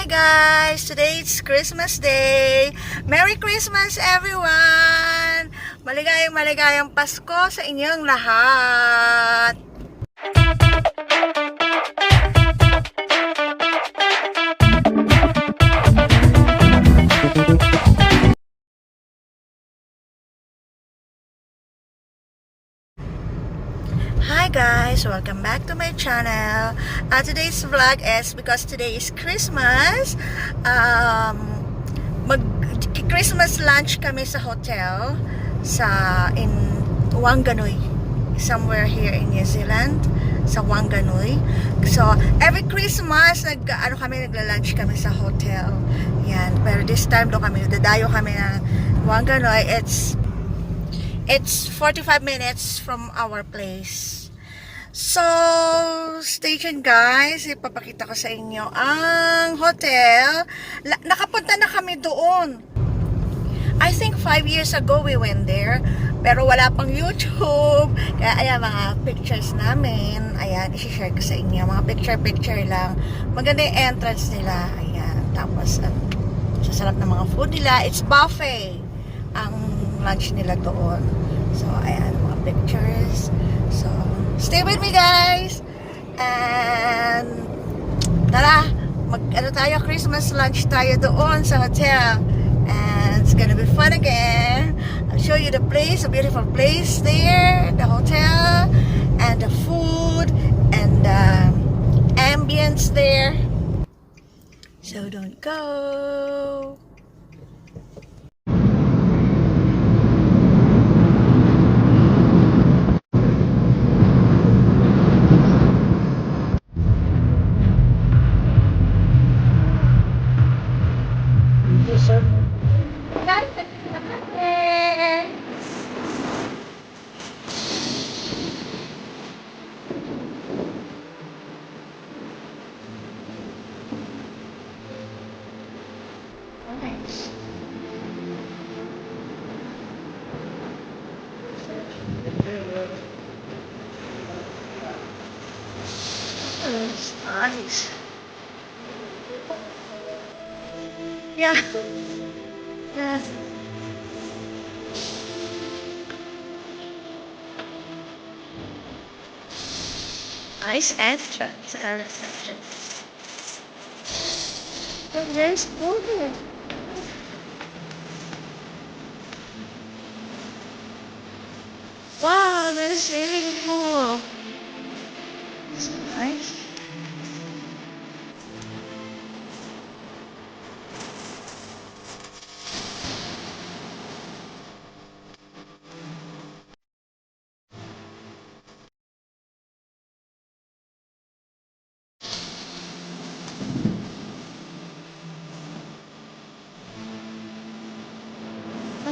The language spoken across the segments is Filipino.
Hi guys! Today it's Christmas Day! Merry Christmas everyone! Maligayang Pasko sa inyong lahat! Hi guys! Welcome back to my channel. Today's vlog is because today is Christmas. Christmas lunch kami sa hotel in Wanganui, somewhere here in New Zealand, sa Wanganui. So every Christmas nagla-lunch kami sa hotel. Yan. Pero this time dadayo kami ng Wanganui. It's 45 minutes from our place. So, stay tuned guys. Ipapakita ko sa inyo ang hotel. Nakapunta na kami doon. I think 5 years ago we went there. Pero wala pang YouTube. Kaya ayan, mga pictures namin. Ayan, isi-share ko sa inyo. Mga picture lang. Maganda yung entrance nila. Ayan. Tapos, sasarap ng mga food nila. It's buffet ang lunch nila doon. So, ayan, mga pictures. So, stay with me guys! And, tara, tayo, Christmas lunch tayo doon sa hotel. And, it's gonna be fun again. I'll show you the place, a beautiful place there, the hotel, and the food, and the ambience there. So, don't go! That's nice. Yeah. Yeah. Nice entrance. There's food. Wow, that's really cool. It's nice.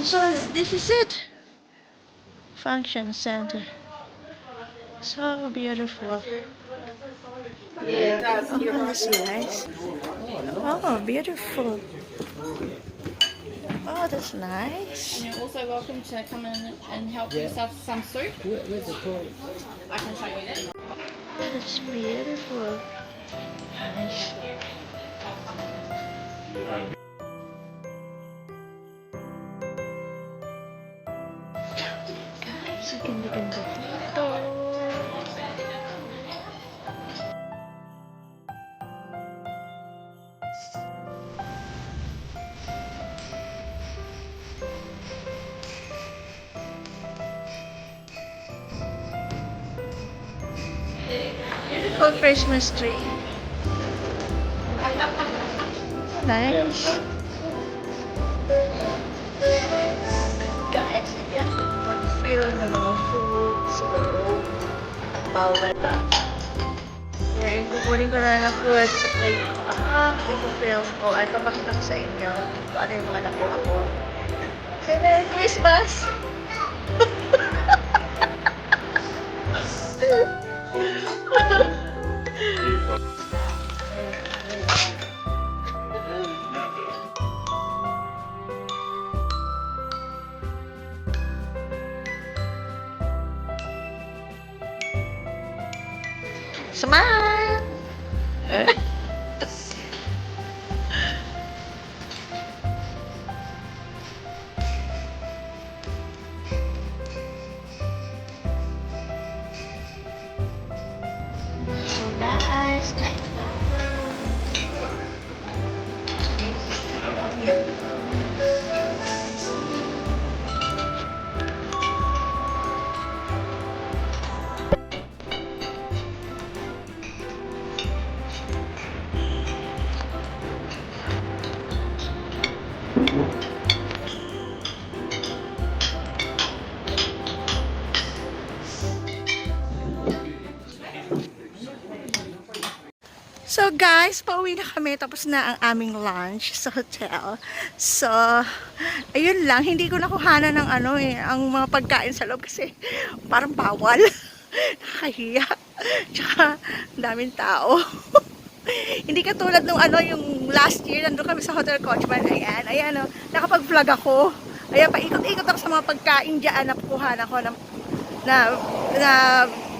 So this is it. Function center. So beautiful. Oh, that's nice. Oh, beautiful. Oh, that's nice. And you're also welcome to come in and help yourself some soup. Where's the toilet? I can show you that. That's beautiful. Nice. Guys, ang ganda-ganda dito. Beautiful Christmas tree. Nice. Guys, yeah, mag-feel ng mga food. So, bawal na. Okay, kukunin ko na ng food. Ipapil ko. Ay, papakita ko sa inyo kung ano yung mga nakuha ko. Okay, Merry Christmas! Smile! guys, pauwi na kami. Tapos na ang aming lunch sa hotel. So, ayun lang. Hindi ko nakuhanan ng ang mga pagkain sa loob kasi parang bawal. Nakahiya. Tsaka, daming tao. Hindi katulad nung yung last year, nandun kami sa Hotel Coachman. Ayan, nakapag-vlog ako. Ayan, paikot-ikot ako sa mga pagkain dyan. Napukuhan ako na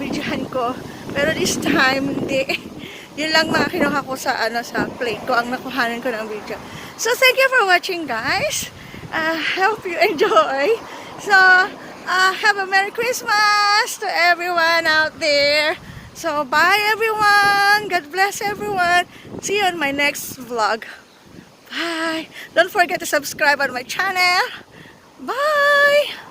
videohan ko. Pero this time, hindi. Yun lang mga kinuha ko sa plate ko, ang nakuhanan ko ng video. So, thank you for watching, guys. Hope you enjoy. So, have a Merry Christmas to everyone out there. So, bye everyone. God bless everyone. See you on my next vlog. Bye. Don't forget to subscribe on my channel. Bye.